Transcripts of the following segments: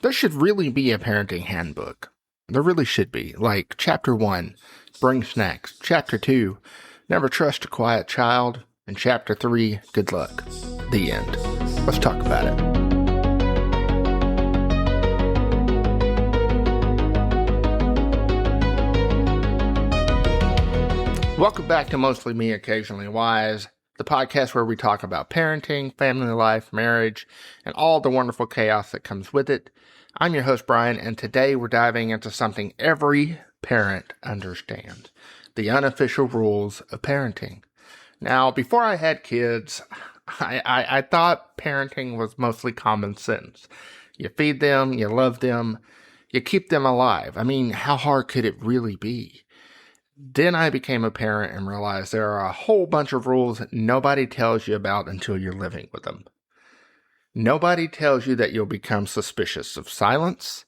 There should really be a parenting handbook. There really should be. Like Chapter 1, bring snacks. Chapter 2, never trust a quiet child. And Chapter 3, good luck. The end. Let's talk about it. Welcome back to Mostly Me, Occasionally Wise, the podcast where we talk about parenting, family life, marriage, and all the wonderful chaos that comes with it. I'm your host, Brian, and today we're diving into something every parent understands, the unofficial rules of parenting. Now, before I had kids, I thought parenting was mostly common sense. You feed them, you love them, you keep them alive. I mean, how hard could it really be? Then I became a parent and realized there are a whole bunch of rules nobody tells you about until you're living with them. Nobody tells you that you'll become suspicious of silence.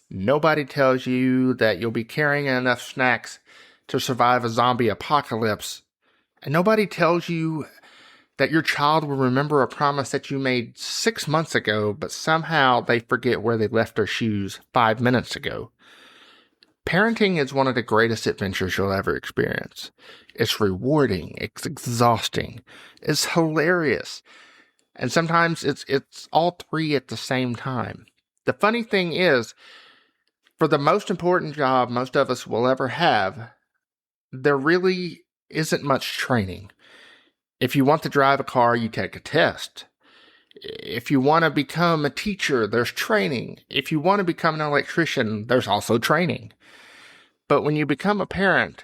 Nobody tells you that you'll be carrying enough snacks to survive a zombie apocalypse. And nobody tells you that your child will remember a promise that you made 6 months ago, but somehow they forget where they left their shoes 5 minutes ago. Parenting is one of the greatest adventures you'll ever experience. It's rewarding, it's exhausting, it's hilarious, and sometimes it's all three at the same time. The funny thing is, for the most important job most of us will ever have, there really isn't much training. If you want to drive a car, you take a test. If you want to become a teacher, there's training. If you want to become an electrician, there's also training. But when you become a parent,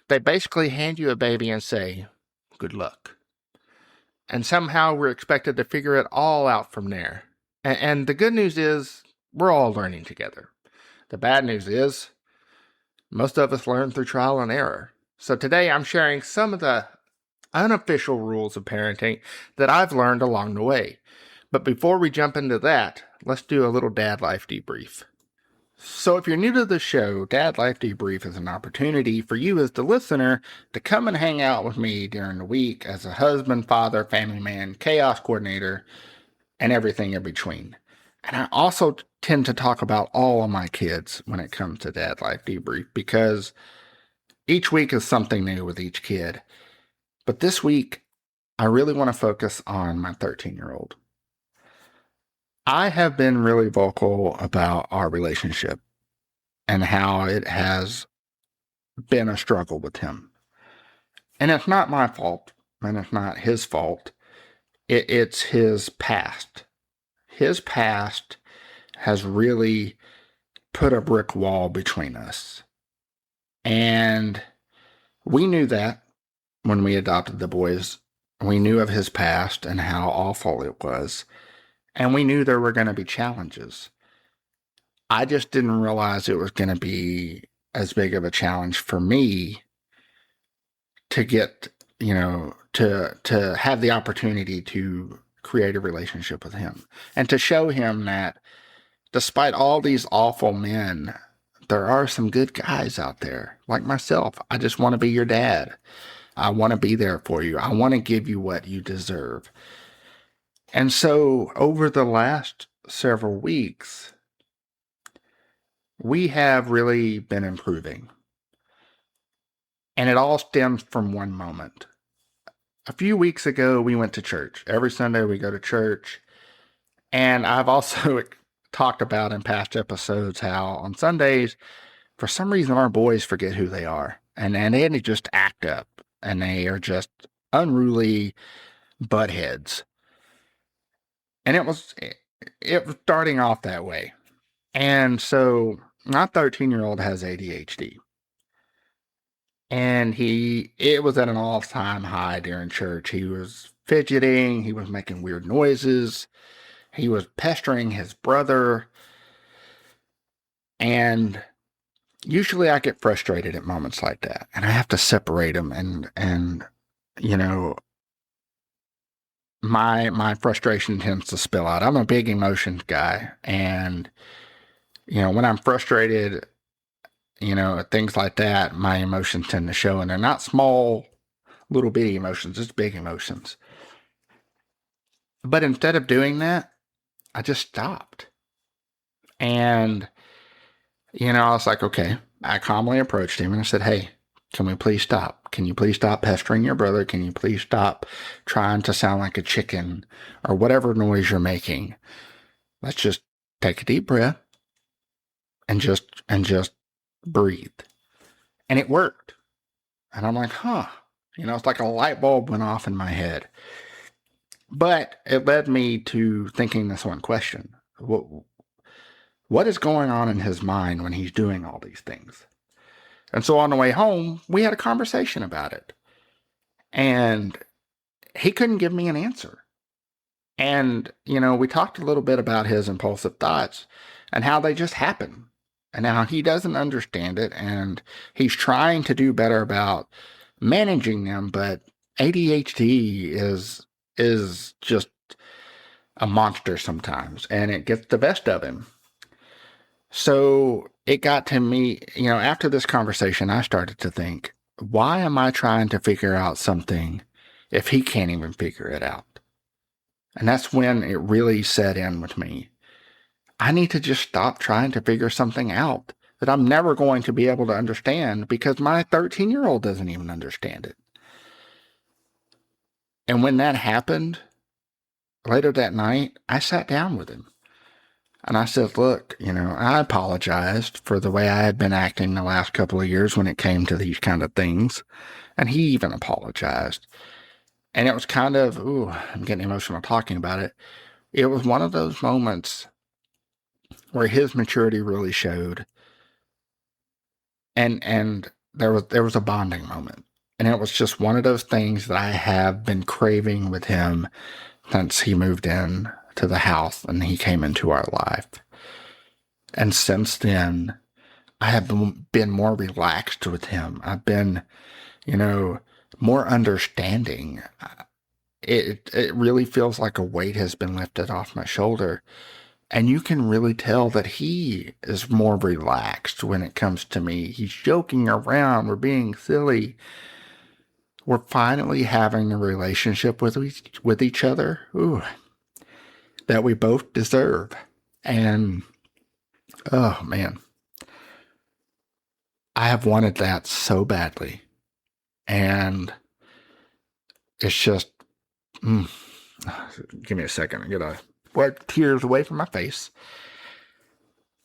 they basically hand you a baby and say, good luck. And somehow we're expected to figure it all out from there. And the good news is, we're all learning together. The bad news is, most of us learn through trial and error. So today I'm sharing some of the unofficial rules of parenting that I've learned along the way. But before we jump into that, let's do a little dad life debrief. So if you're new to the show, Dad Life Debrief is an opportunity for you as the listener to come and hang out with me during the week as a husband, father, family man, chaos coordinator, and everything in between. And I also tend to talk about all of my kids when it comes to Dad Life Debrief because each week is something new with each kid. But this week, I really want to focus on my 13-year-old. I have been really vocal about our relationship and how it has been a struggle with him. And it's not my fault, and it's not his fault. It's his past. His past has really put a brick wall between us. And we knew that when we adopted the boys. We knew of his past and how awful it was. And we knew there were going to be challenges. I just didn't realize it was going to be as big of a challenge for me to get, to have the opportunity to create a relationship with him and to show him that despite all these awful men, there are some good guys out there like myself. I just want to be your dad. I want to be there for you. I want to give you what you deserve. And so over the last several weeks, we have really been improving. And it all stems from one moment. A few weeks ago, we went to church. Every Sunday we go to church. And I've also talked about in past episodes how on Sundays, for some reason, our boys forget who they are. And they just act up. And they are just unruly butt heads. And it was starting off that way. And so my 13-year-old has ADHD. And it was at an all-time high during church. He was fidgeting. He was making weird noises. He was pestering his brother. And usually I get frustrated at moments like that. And I have to separate him and my frustration tends to spill out. I'm a big emotions guy. And, when I'm frustrated, things like that, my emotions tend to show. And they're not small, little bitty emotions. It's big emotions. But instead of doing that, I just stopped. And, I was like, okay. I calmly approached him and I said, hey, can we please stop? Can you please stop pestering your brother? Can you please stop trying to sound like a chicken or whatever noise you're making? Let's just take a deep breath and just breathe. And it worked. And I'm like, huh. It's like a light bulb went off in my head. But it led me to thinking this one question. What is going on in his mind when he's doing all these things? And so on the way home, we had a conversation about it. And he couldn't give me an answer. And, we talked a little bit about his impulsive thoughts and how they just happen and how he doesn't understand it. And he's trying to do better about managing them. But ADHD is just a monster sometimes, and it gets the best of him. So it got to me, after this conversation, I started to think, why am I trying to figure out something if he can't even figure it out? And that's when it really set in with me. I need to just stop trying to figure something out that I'm never going to be able to understand because my 13-year-old doesn't even understand it. And when that happened, later that night, I sat down with him. And I said, look, I apologized for the way I had been acting the last couple of years when it came to these kind of things. And he even apologized. And it was kind of, I'm getting emotional talking about it. It was one of those moments where his maturity really showed. And there was a bonding moment. And it was just one of those things that I have been craving with him since he moved in to the house and he came into our life. And since then, I have been more relaxed with him. I've been, more understanding. It really feels like a weight has been lifted off my shoulder. And you can really tell that he is more relaxed when it comes to me. He's joking around. We're being silly. We're finally having a relationship with each other. That we both deserve. And, oh man, I have wanted that so badly. And it's just, give me a second. I gotta wipe tears away from my face.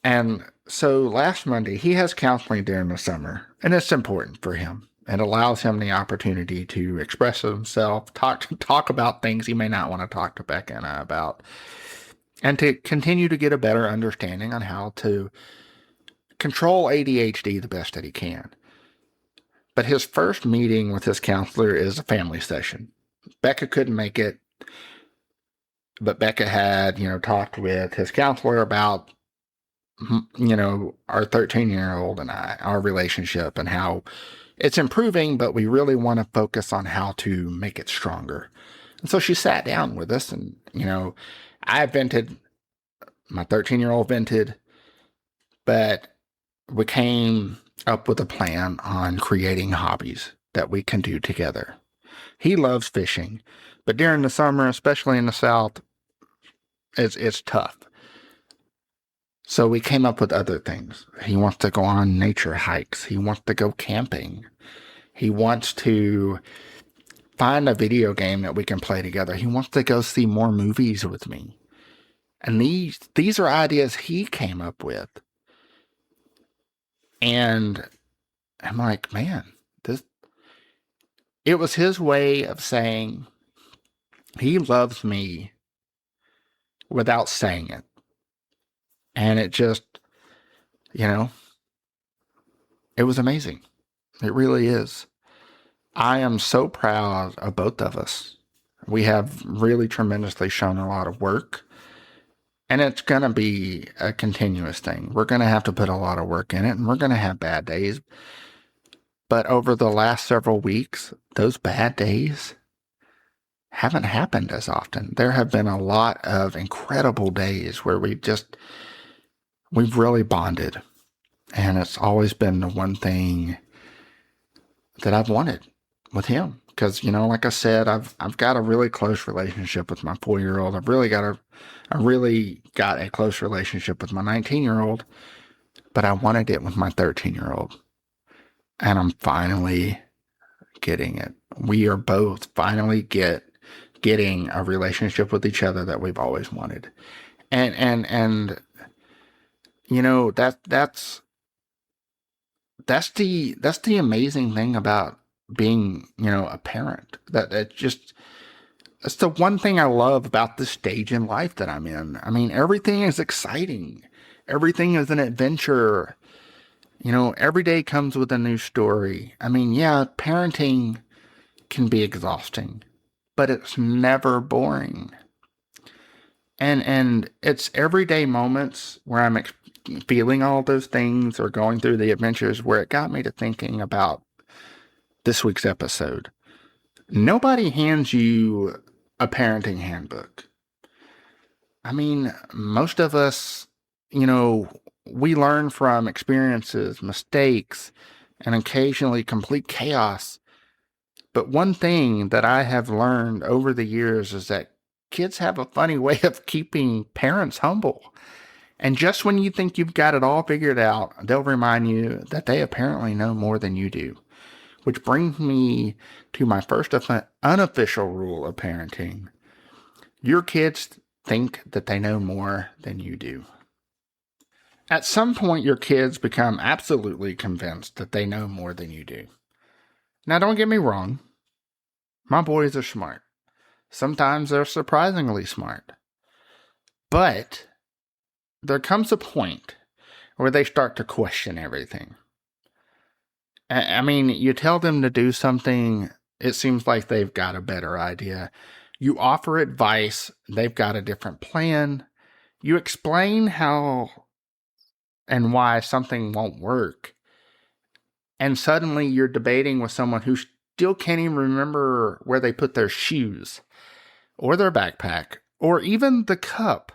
And so last Monday, he has counseling during the summer, and it's important for him. It allows him the opportunity to express himself, talk about things he may not want to talk to Becca and I about, and to continue to get a better understanding on how to control ADHD the best that he can. But his first meeting with his counselor is a family session. Becca couldn't make it, but Becca had, talked with his counselor about, our 13-year-old and I, our relationship and how it's improving, but we really want to focus on how to make it stronger. And so she sat down with us and, I vented, my 13-year-old vented, but we came up with a plan on creating hobbies that we can do together. He loves fishing, but during the summer, especially in the South, it's tough. So we came up with other things. He wants to go on nature hikes. He wants to go camping. He wants to find a video game that we can play together. He wants to go see more movies with me. And these are ideas he came up with. And I'm like, man, it was his way of saying he loves me without saying it. And it just, it was amazing. It really is. I am so proud of both of us. We have really tremendously shown a lot of work. And it's going to be a continuous thing. We're going to have to put a lot of work in it, and we're going to have bad days. But over the last several weeks, those bad days haven't happened as often. There have been a lot of incredible days where we've really bonded. And it's always been the one thing that I've wanted with him, because, like I said, I've got a really close relationship with my 4-year-old. I really got a close relationship with my 19-year-old, but I wanted it with my 13-year-old. And I'm finally getting it. We are both finally getting a relationship with each other that we've always wanted. And that's the amazing thing about being, a parent. That's the one thing I love about this stage in life that I'm in. I mean, everything is exciting. Everything is an adventure. Every day comes with a new story. I mean, yeah, parenting can be exhausting, but it's never boring. And it's everyday moments where I'm feeling all those things or going through the adventures where it got me to thinking about this week's episode. Nobody hands you a parenting handbook. I mean, most of us, we learn from experiences, mistakes, and occasionally complete chaos. But one thing that I have learned over the years is that kids have a funny way of keeping parents humble. And just when you think you've got it all figured out, they'll remind you that they apparently know more than you do. Which brings me to my first unofficial rule of parenting. Your kids think that they know more than you do. At some point, your kids become absolutely convinced that they know more than you do. Now, don't get me wrong. My boys are smart. Sometimes they're surprisingly smart. But there comes a point where they start to question everything. I mean, you tell them to do something, it seems like they've got a better idea. You offer advice, they've got a different plan. You explain how and why something won't work. And suddenly you're debating with someone who still can't even remember where they put their shoes or their backpack or even the cup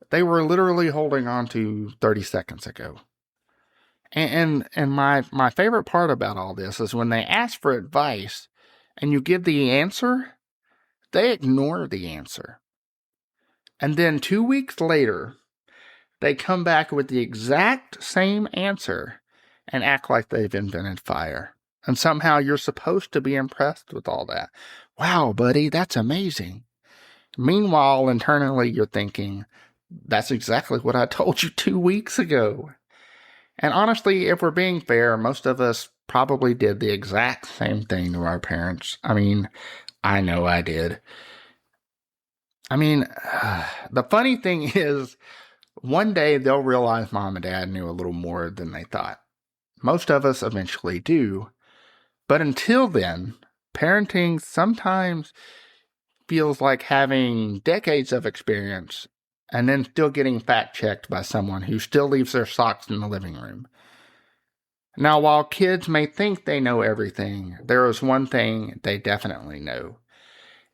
they were literally holding on to 30 seconds ago. And my favorite part about all this is when they ask for advice and you give the answer, they ignore the answer. And then 2 weeks later, they come back with the exact same answer and act like they've invented fire. And somehow you're supposed to be impressed with all that. Wow, buddy, that's amazing. Meanwhile, internally, you're thinking, that's exactly what I told you 2 weeks ago. And honestly, if we're being fair, most of us probably did the exact same thing to our parents. I mean, I know I did. I mean, the funny thing is, one day they'll realize mom and dad knew a little more than they thought. Most of us eventually do. But until then, parenting sometimes feels like having decades of experience and then still getting fact-checked by someone who still leaves their socks in the living room. Now, while kids may think they know everything, there is one thing they definitely know.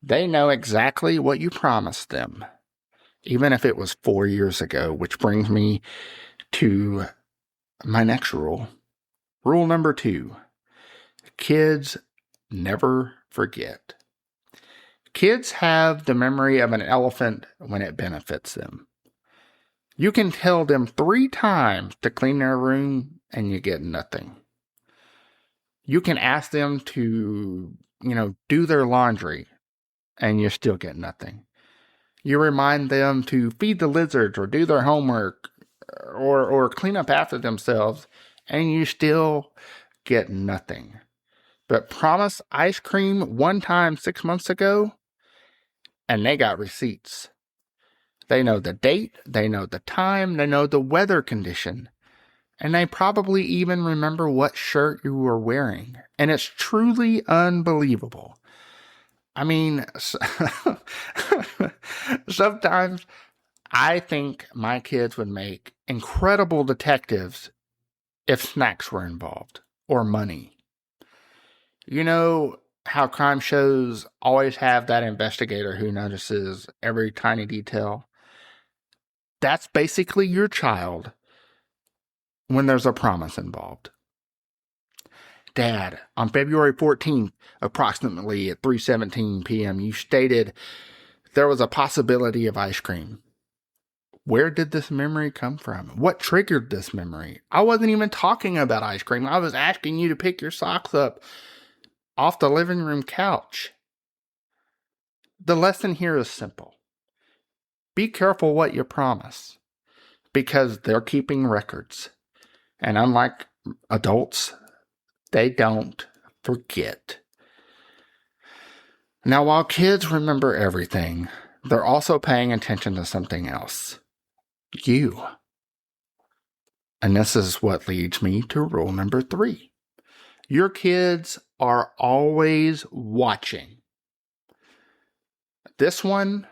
They know exactly what you promised them, even if it was 4 years ago, which brings me to my next rule. Rule number 2, kids never forget. Kids have the memory of an elephant when it benefits them. You can tell them 3 times to clean their room and you get nothing. You can ask them to, do their laundry and you still get nothing. You remind them to feed the lizards or do their homework or clean up after themselves and you still get nothing. But promise ice cream one time 6 months ago, and they got receipts. They know the date, they know the time, they know the weather condition, and they probably even remember what shirt you were wearing. And it's truly unbelievable. I mean, sometimes I think my kids would make incredible detectives if snacks were involved or money. You know how crime shows always have that investigator who notices every tiny detail? That's basically your child when there's a promise involved. Dad, on February 14th, approximately at 3:17 p.m., you stated there was a possibility of ice cream. Where did this memory come from? What triggered this memory? I wasn't even talking about ice cream. I was asking you to pick your socks up off the living room couch. The lesson here is simple. Be careful what you promise, because they're keeping records. And unlike adults, they don't forget. Now, while kids remember everything, they're also paying attention to something else. You. And this is what leads me to rule number 3. Your kids are always watching. This one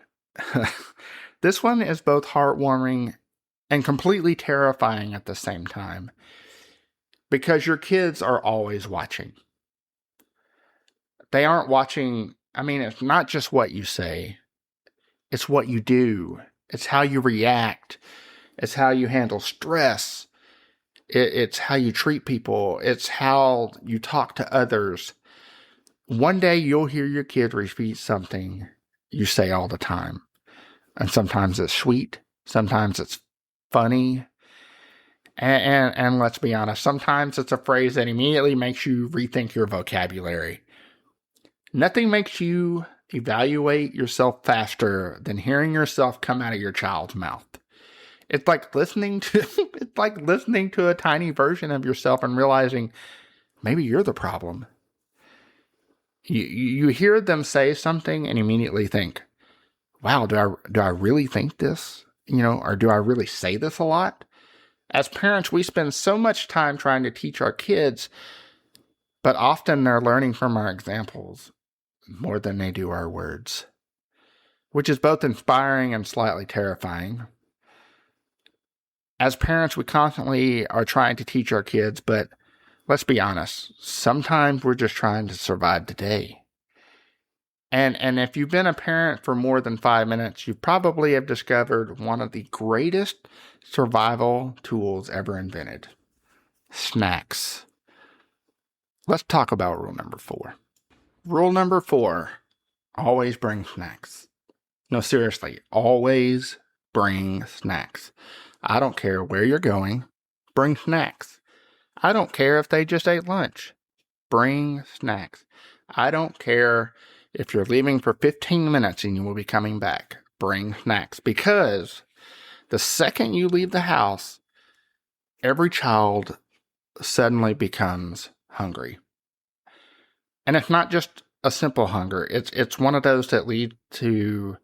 is both heartwarming and completely terrifying at the same time, because your kids are always watching. They aren't watching. It's not just what you say. It's what you do. It's how you react. It's how you handle stress. It's how you treat people. It's how you talk to others. One day you'll hear your kid repeat something you say all the time. And sometimes it's sweet. Sometimes it's funny. And let's be honest, sometimes it's a phrase that immediately makes you rethink your vocabulary. Nothing makes you evaluate yourself faster than hearing yourself come out of your child's mouth. It's like listening to a tiny version of yourself and realizing maybe you're the problem. You hear them say something and immediately think, wow, do I really think this? Or do I really say this a lot? As parents, we spend so much time trying to teach our kids, but often they're learning from our examples more than they do our words, which is both inspiring and slightly terrifying. As parents, we constantly are trying to teach our kids, but let's be honest, sometimes we're just trying to survive the day. And if you've been a parent for more than 5 minutes, you probably have discovered one of the greatest survival tools ever invented: snacks. Let's talk about rule number 4. Rule number 4, always bring snacks. No, seriously, always bring snacks. I don't care where you're going, bring snacks. I don't care if they just ate lunch, bring snacks. I don't care if you're leaving for 15 minutes and you will be coming back, bring snacks. Because the second you leave the house, every child suddenly becomes hungry. And it's not just a simple hunger. It's one of those that lead to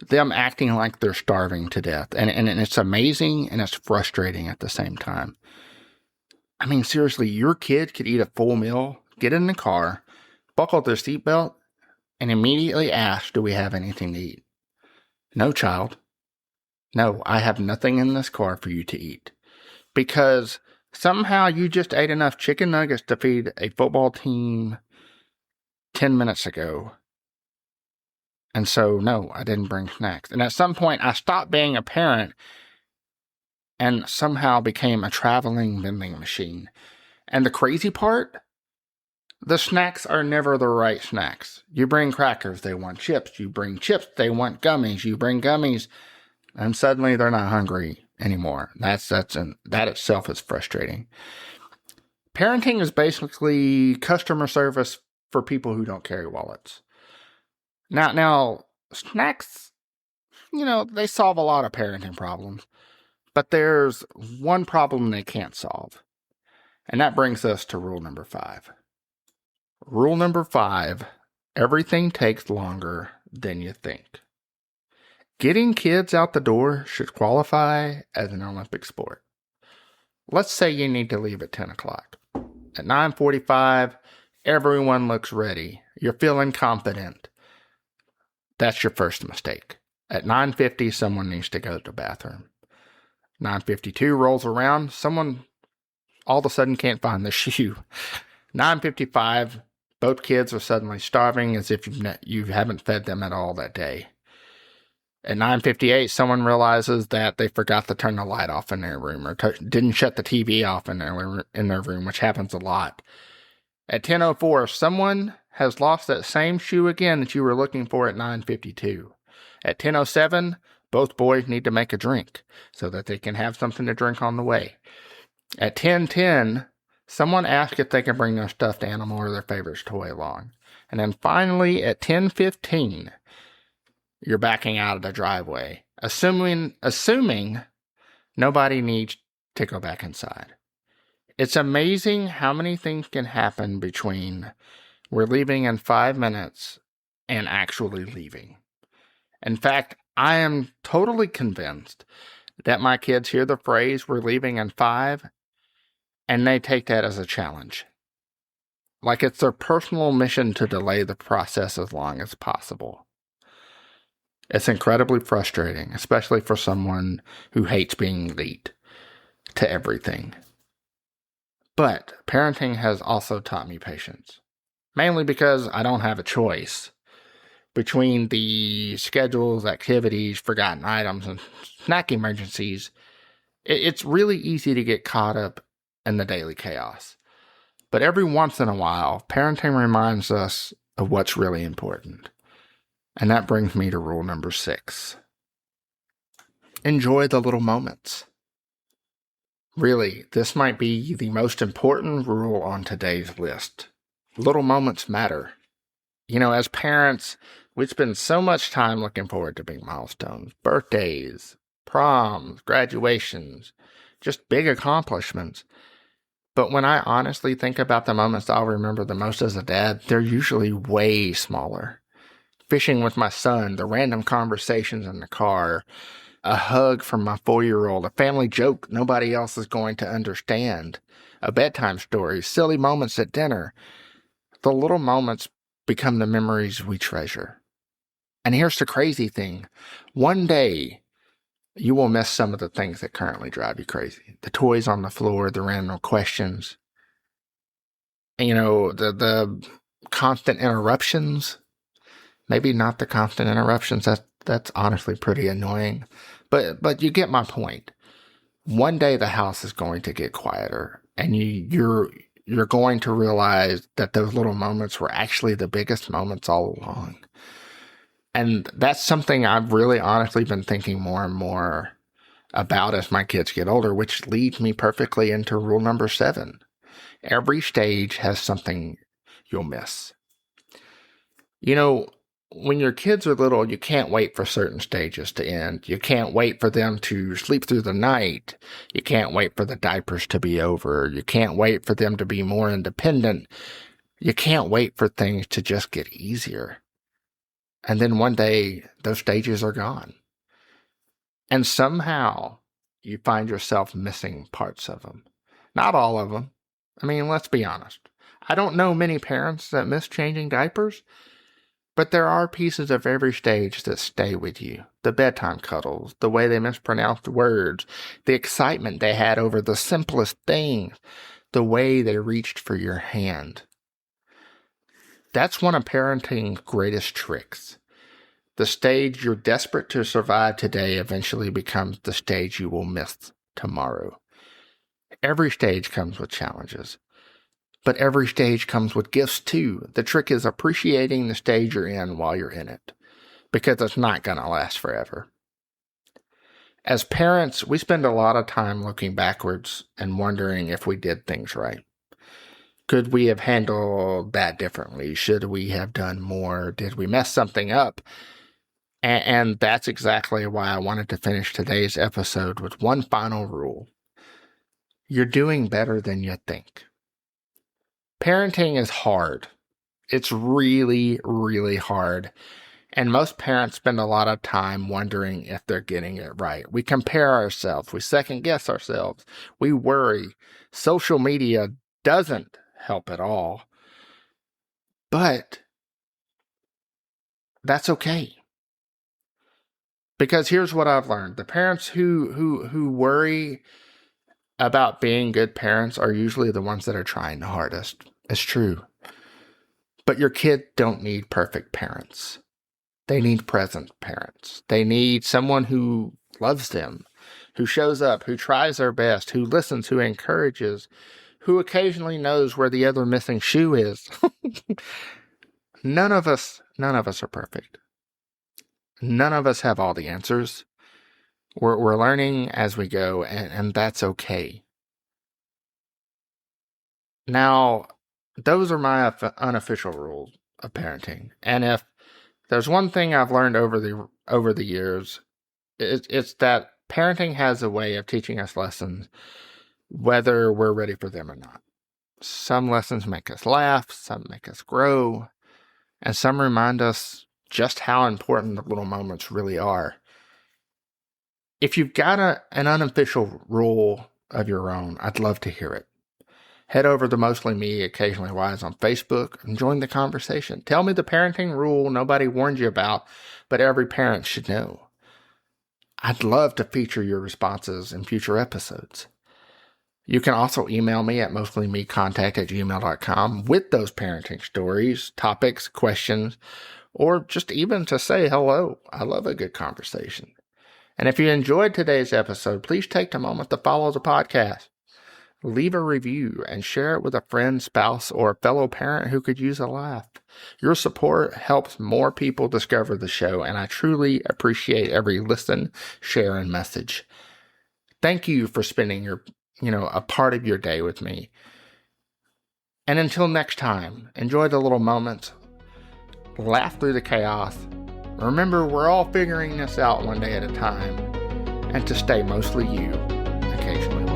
them acting like they're starving to death. And it's amazing and it's frustrating at the same time. Seriously, your kid could eat a full meal, get in the car, buckle their seatbelt, and immediately ask, do we have anything to eat? No, child. No, I have nothing in this car for you to eat. Because somehow you just ate enough chicken nuggets to feed a football team 10 minutes ago. And so, no, I didn't bring snacks. And at some point, I stopped being a parent and somehow became a traveling vending machine. And the crazy part, the snacks are never the right snacks. You bring crackers, they want chips. You bring chips, they want gummies. You bring gummies, and suddenly they're not hungry anymore. That itself is frustrating. Parenting is basically customer service for people who don't carry wallets. Now, snacks, they solve a lot of parenting problems, but there's one problem they can't solve. And that brings us to rule number 5. Rule number 5, everything takes longer than you think. Getting kids out the door should qualify as an Olympic sport. Let's say you need to leave at 10 o'clock. At 9:45, everyone looks ready. You're feeling confident. That's your first mistake. At 9:50, someone needs to go to the bathroom. 9:52 rolls around, someone all of a sudden can't find the shoe. 9:55, both kids are suddenly starving as if you haven't fed them at all that day. At 9:58, someone realizes that they forgot to turn the light off in their room or didn't shut the TV off in their room, which happens a lot. At 10:04, someone has lost that same shoe again that you were looking for at 9:52. At 10:07, both boys need to make a drink so that they can have something to drink on the way. At 10:10, someone asks if they can bring their stuffed animal or their favorite toy along. And then finally, at 10:15, you're backing out of the driveway, assuming nobody needs to go back inside. It's amazing how many things can happen between we're leaving in 5 minutes and actually leaving. In fact, I am totally convinced that my kids hear the phrase, we're leaving in 5, and they take that as a challenge. Like it's their personal mission to delay the process as long as possible. It's incredibly frustrating, especially for someone who hates being late to everything. But parenting has also taught me patience, mainly because I don't have a choice. Between the schedules, activities, forgotten items, and snack emergencies, it's really easy to get caught up in the daily chaos. But every once in a while, parenting reminds us of what's really important. And that brings me to rule number 6. Enjoy the little moments. Really, this might be the most important rule on today's list. Little moments matter. You know, as parents, we spend so much time looking forward to big milestones, birthdays, proms, graduations, just big accomplishments. But when I honestly think about the moments I'll remember the most as a dad, they're usually way smaller. Fishing with my son, the random conversations in the car, a hug from my 4-year-old, a family joke nobody else is going to understand, a bedtime story, silly moments at dinner. The little moments become the memories we treasure. And here's the crazy thing. One day, you will miss some of the things that currently drive you crazy. The toys on the floor, the random questions, you know, the constant interruptions. Maybe not the constant interruptions. That's honestly pretty annoying. But you get my point. One day the house is going to get quieter, and you're going to realize that those little moments were actually the biggest moments all along. And that's something I've really honestly been thinking more and more about as my kids get older, which leads me perfectly into rule number 7. Every stage has something you'll miss. You know, when your kids are little, you can't wait for certain stages to end. You can't wait for them to sleep through the night. You can't wait for the diapers to be over. You can't wait for them to be more independent. You can't wait for things to just get easier. And then one day, those stages are gone. And somehow, you find yourself missing parts of them. Not all of them. I mean, let's be honest. I don't know many parents that miss changing diapers, but there are pieces of every stage that stay with you. The bedtime cuddles, the way they mispronounced words, the excitement they had over the simplest things, the way they reached for your hand. That's one of parenting's greatest tricks. The stage you're desperate to survive today eventually becomes the stage you will miss tomorrow. Every stage comes with challenges, but every stage comes with gifts too. The trick is appreciating the stage you're in while you're in it, because it's not going to last forever. As parents, we spend a lot of time looking backwards and wondering if we did things right. Could we have handled that differently? Should we have done more? Did we mess something up? And that's exactly why I wanted to finish today's episode with one final rule. You're doing better than you think. Parenting is hard. It's really, really hard. And most parents spend a lot of time wondering if they're getting it right. We compare ourselves. We second guess ourselves. We worry. Social media doesn't help at all. But that's okay. Because here's what I've learned. The parents who worry about being good parents are usually the ones that are trying the hardest. It's true. But your kids don't need perfect parents. They need present parents. They need someone who loves them, who shows up, who tries their best, who listens, who encourages, who occasionally knows where the other missing shoe is. None of us are perfect. None of us have all the answers. We're learning as we go, and that's okay. Now, those are my unofficial rules of parenting. And if there's one thing I've learned over the years, it's that parenting has a way of teaching us lessons, whether we're ready for them or not. Some lessons make us laugh, some make us grow, and some remind us just how important the little moments really are. If you've got an unofficial rule of your own, I'd love to hear it. Head over to Mostly Me, Occasionally Wise on Facebook and join the conversation. Tell me the parenting rule nobody warned you about, but every parent should know. I'd love to feature your responses in future episodes. You can also email me at mostlymecontact@gmail.com with those parenting stories, topics, questions, or just even to say hello. I love a good conversation. And if you enjoyed today's episode, please take a moment to follow the podcast. Leave a review and share it with a friend, spouse, or a fellow parent who could use a laugh. Your support helps more people discover the show, and I truly appreciate every listen, share, and message. Thank you for spending a part of your day with me. And until next time, enjoy the little moments, laugh through the chaos. Remember, we're all figuring this out one day at a time, and to stay mostly you, occasionally.